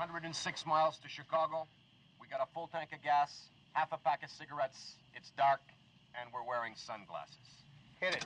106 miles to Chicago. We got a full tank of gas, half a pack of cigarettes. It's dark, and we're wearing sunglasses. Hit it.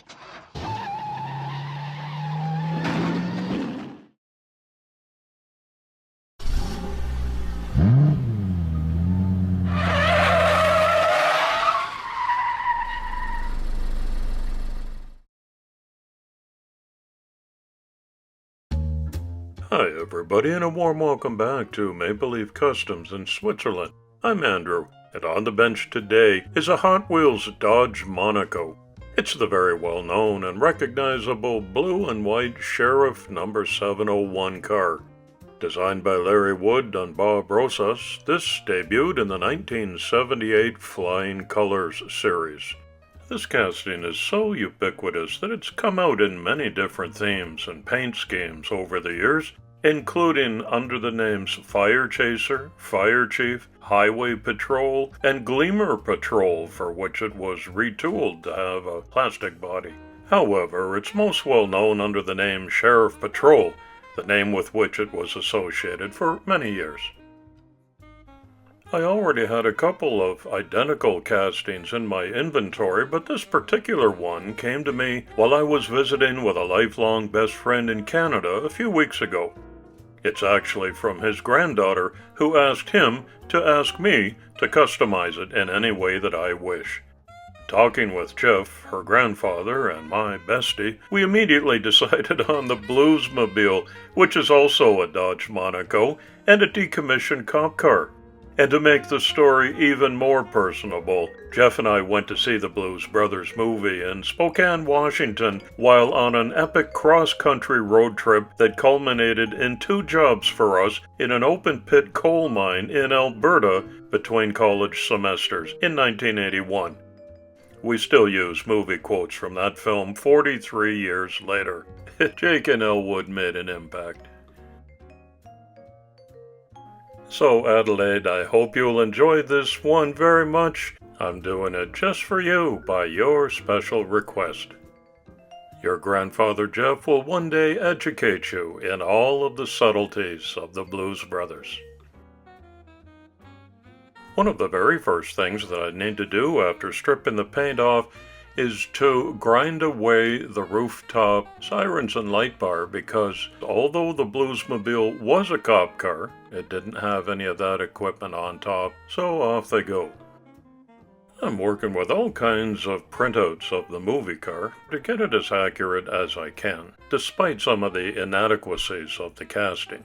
Hi everybody, and a warm welcome back to Maple Leaf Customs in Switzerland. I'm Andrew, and on the bench today is a Hot Wheels Dodge Monaco. It's the very well-known and recognizable blue and white Sheriff number 701 car. Designed by Larry Wood and Bob Rosas, this debuted in the 1978 Flying Colors series. This casting is so ubiquitous that it's come out in many different themes and paint schemes over the years, including under the names Fire Chaser, Fire Chief, Highway Patrol, and Gleamer Patrol, for which it was retooled to have a plastic body. However, it's most well known under the name Sheriff Patrol, the name with which it was associated for many years. I already had a couple of identical castings in my inventory, but this particular one came to me while I was visiting with a lifelong best friend in Canada a few weeks ago. It's actually from his granddaughter, who asked him to ask me to customize it in any way that I wish. Talking with Jeff, her grandfather, and my bestie, we immediately decided on the Bluesmobile, which is also a Dodge Monaco and a decommissioned cop car. And to make the story even more personable, Jeff and I went to see the Blues Brothers movie in Spokane, Washington, while on an epic cross-country road trip that culminated in 2 jobs for us in an open-pit coal mine in Alberta between college semesters in 1981. We still use movie quotes from that film 43 years later. Jake and Elwood made an impact. So Adelaide, I hope you'll enjoy this one very much. I'm doing it just for you by your special request. Your grandfather Jeff will one day educate you in all of the subtleties of the Blues Brothers. One of the very first things that I need to do after stripping the paint off is to grind away the rooftop sirens and light bar, because although the Bluesmobile was a cop car, it didn't have any of that equipment on top, so off they go. I'm working with all kinds of printouts of the movie car to get it as accurate as I can, despite some of the inadequacies of the casting.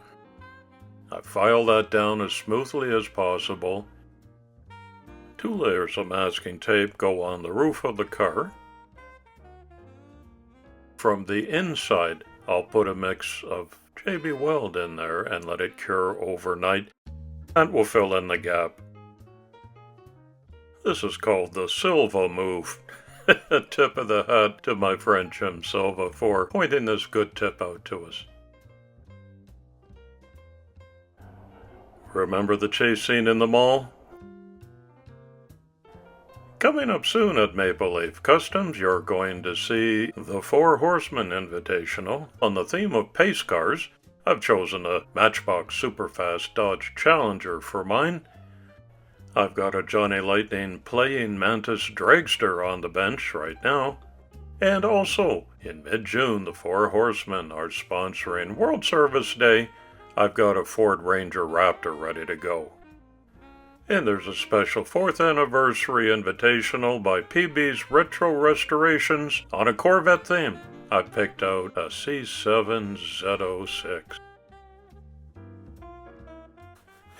I file that down as smoothly as possible. 2 layers of masking tape go on the roof of the car. From the inside, I'll put a mix of JB Weld in there and let it cure overnight. That will fill in the gap. This is called the Silva move. A tip of the hat to my friend Jim Silva for pointing this good tip out to us. Remember the chase scene in the mall? Coming up soon at Maple Leaf Customs, you're going to see the 4 Horsemen Invitational. On the theme of pace cars, I've chosen a Matchbox Superfast Dodge Challenger for mine. I've got a Johnny Lightning Playing Mantis Dragster on the bench right now. And also, in mid-June, the 4 Horsemen are sponsoring World Service Day. I've got a Ford Ranger Raptor ready to go. And there's a special 4th anniversary invitational by PB's Retro Restorations on a Corvette theme. I picked out a C7 Z06.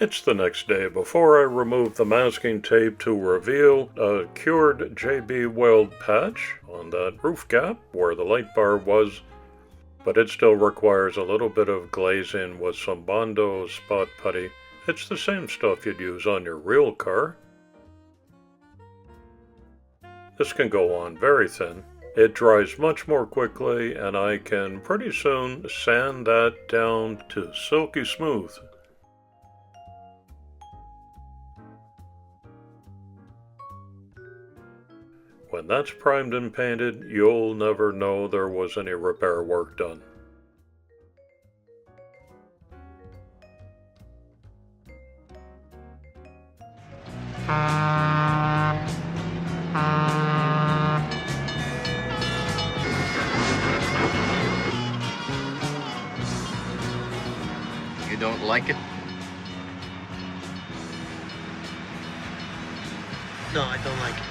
It's the next day before I remove the masking tape to reveal a cured JB Weld patch on that roof gap where the light bar was, but it still requires a little bit of glazing with some Bondo spot putty. It's the same stuff you'd use on your real car. This can go on very thin. It dries much more quickly, and I can pretty soon sand that down to silky smooth. When that's primed and painted, you'll never know there was any repair work done. You don't like it? No, I don't like it.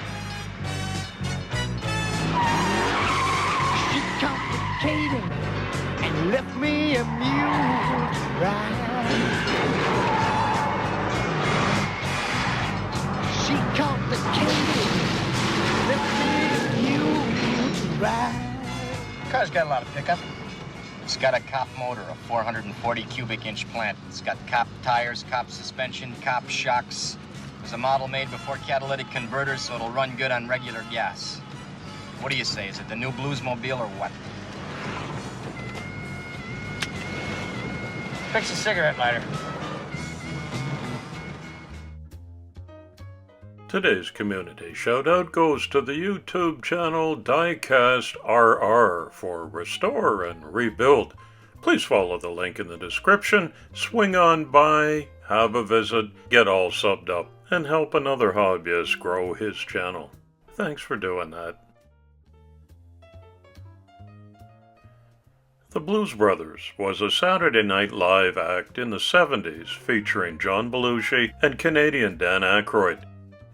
She complicated and left me a mule to ride. She complicated, left me a mule to ride. Car's got a lot of pickup. It's got a cop motor, a 440 cubic inch plant. It's got cop tires, cop suspension, cop shocks. There's a model made before catalytic converters, so it'll run good on regular gas. What do you say? Is it the new Bluesmobile or what? Fix a cigarette lighter. Today's community shoutout goes to the YouTube channel Diecast RR for Restore and Rebuild. Please follow the link in the description, swing on by, have a visit, get all subbed up, and help another hobbyist grow his channel. Thanks for doing that. The Blues Brothers was a Saturday Night Live act in the 70s featuring John Belushi and Canadian Dan Aykroyd.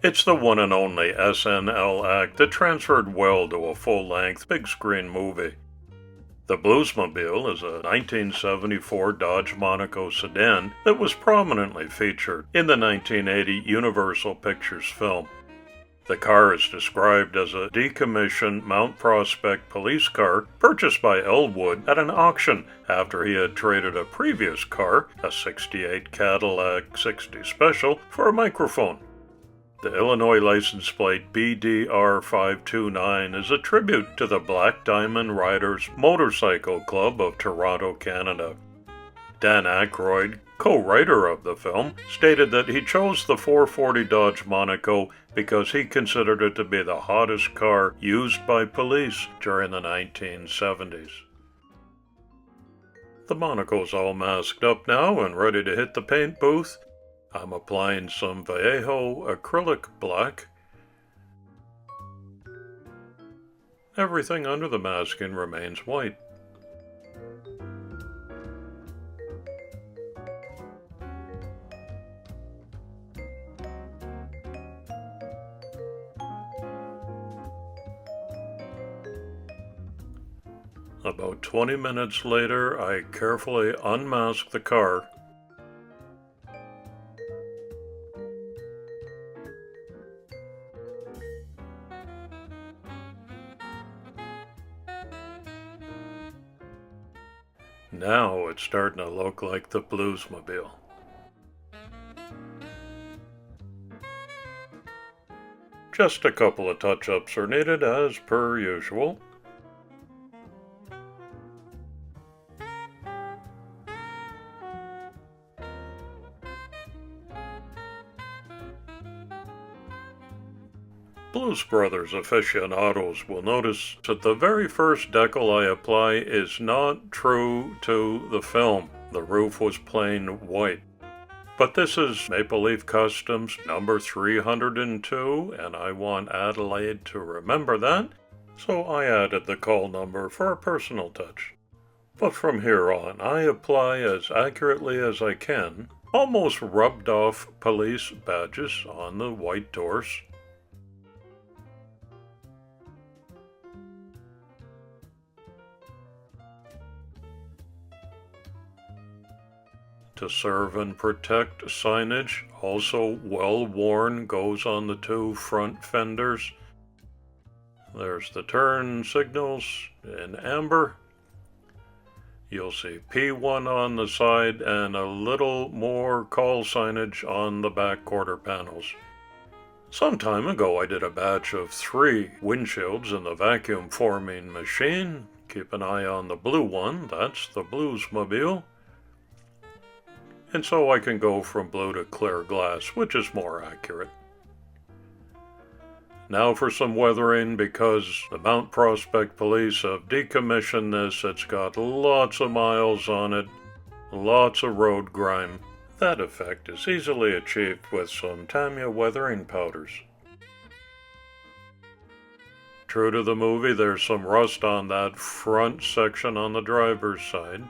It's the one and only SNL act that transferred well to a full-length big-screen movie. The Bluesmobile is a 1974 Dodge Monaco sedan that was prominently featured in the 1980 Universal Pictures film. The car is described as a decommissioned Mount Prospect police car purchased by Elwood at an auction after he had traded a previous car, a '68 Cadillac 60 Special, for a microphone. The Illinois license plate BDR529 is a tribute to the Black Diamond Riders Motorcycle Club of Toronto, Canada. Dan Aykroyd, co-writer of the film, stated that he chose the 440 Dodge Monaco because he considered it to be the hottest car used by police during the 1970s. The Monaco's all masked up now and ready to hit the paint booth. I'm applying some Vallejo acrylic black. Everything under the masking remains white. About 20 minutes later, I carefully unmasked the car. Now it's starting to look like the Bluesmobile. Just a couple of touch-ups are needed as per usual. Blues Brothers aficionados will notice that the very first decal I apply is not true to the film. The roof was plain white. But this is Maple Leaf Customs number 302, and I want Adelaide to remember that, so I added the call number for a personal touch. But from here on, I apply as accurately as I can, almost rubbed off police badges on the white doors. To serve and protect signage, also well worn, goes on the two front fenders. There's the turn signals in amber. You'll see P1 on the side and a little more call signage on the back quarter panels. Some time ago I did a batch of 3 windshields in the vacuum forming machine. Keep an eye on the blue one, that's the Bluesmobile. And so I can go from blue to clear glass, which is more accurate. Now for some weathering, because the Mount Prospect police have decommissioned this. It's got lots of miles on it, lots of road grime. That effect is easily achieved with some Tamiya weathering powders. True to the movie, there's some rust on that front section on the driver's side.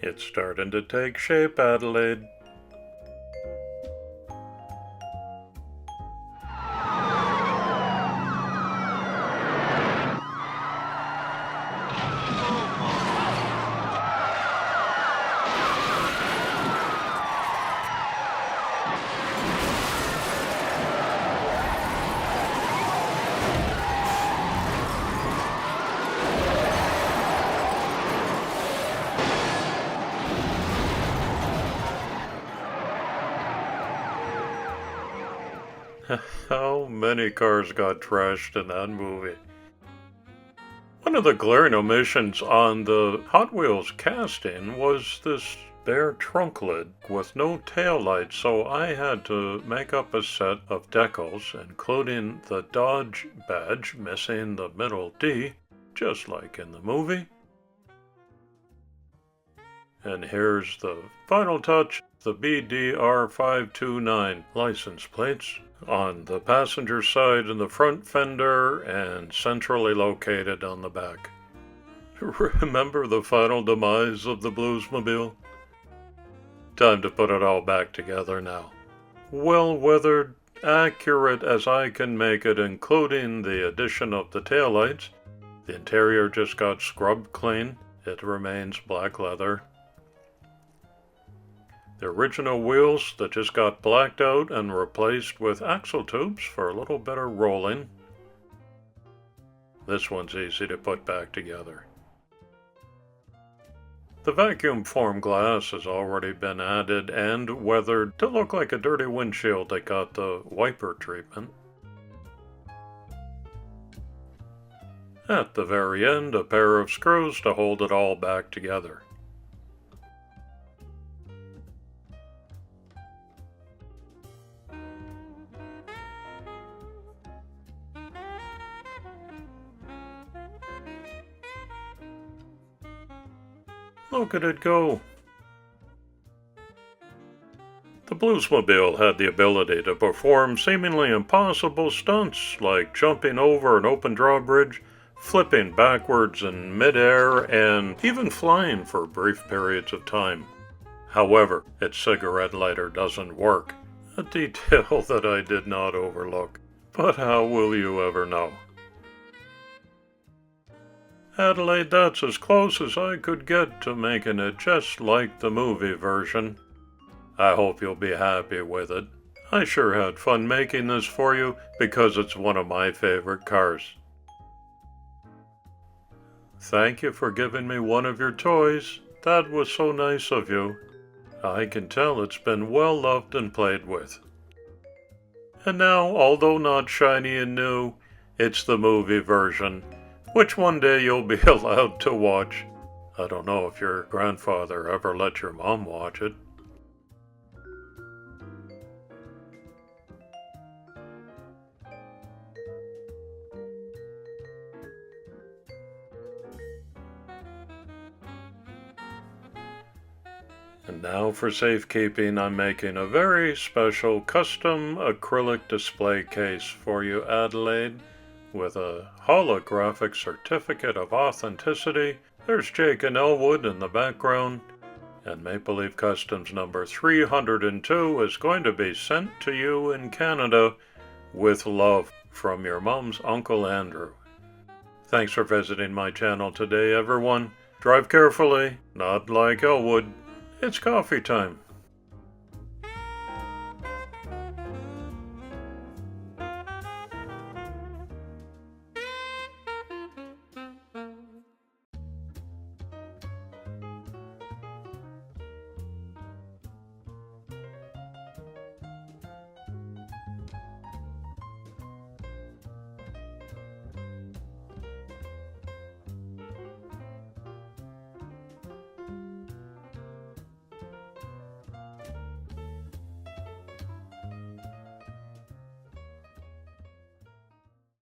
It's starting to take shape, Adelaide. How many cars got trashed in that movie? One of the glaring omissions on the Hot Wheels casting was this bare trunk lid with no taillights, so I had to make up a set of decals, including the Dodge badge missing the middle D, just like in the movie. And here's the final touch, the BDR529 license plates on the passenger side in the front fender and centrally located on the back. Remember the final demise of the Bluesmobile? Time to put it all back together now. Well weathered, accurate as I can make it, including the addition of the taillights. The interior just got scrubbed clean. It remains black leather. The original wheels that just got blacked out and replaced with axle tubes for a little better rolling. This one's easy to put back together. The vacuum form glass has already been added and weathered to look like a dirty windshield that got the wiper treatment. At the very end, a pair of screws to hold it all back together. Look at it go. The Bluesmobile had the ability to perform seemingly impossible stunts like jumping over an open drawbridge, flipping backwards in midair, and even flying for brief periods of time. However, its cigarette lighter doesn't work, a detail that I did not overlook. But how will you ever know? Adelaide, that's as close as I could get to making it just like the movie version. I hope you'll be happy with it. I sure had fun making this for you because it's one of my favorite cars. Thank you for giving me one of your toys. That was so nice of you. I can tell it's been well loved and played with. And now, although not shiny and new, it's the movie version, which one day you'll be allowed to watch. I don't know if your grandfather ever let your mom watch it. And now for safekeeping, I'm making a very special custom acrylic display case for you, Adelaide, with a holographic certificate of authenticity. There's Jake and Elwood in the background, and Maple Leaf Customs number 302 is going to be sent to you in Canada with love from your mom's Uncle Andrew. Thanks for visiting my channel today, everyone. Drive carefully, not like Elwood. It's coffee time.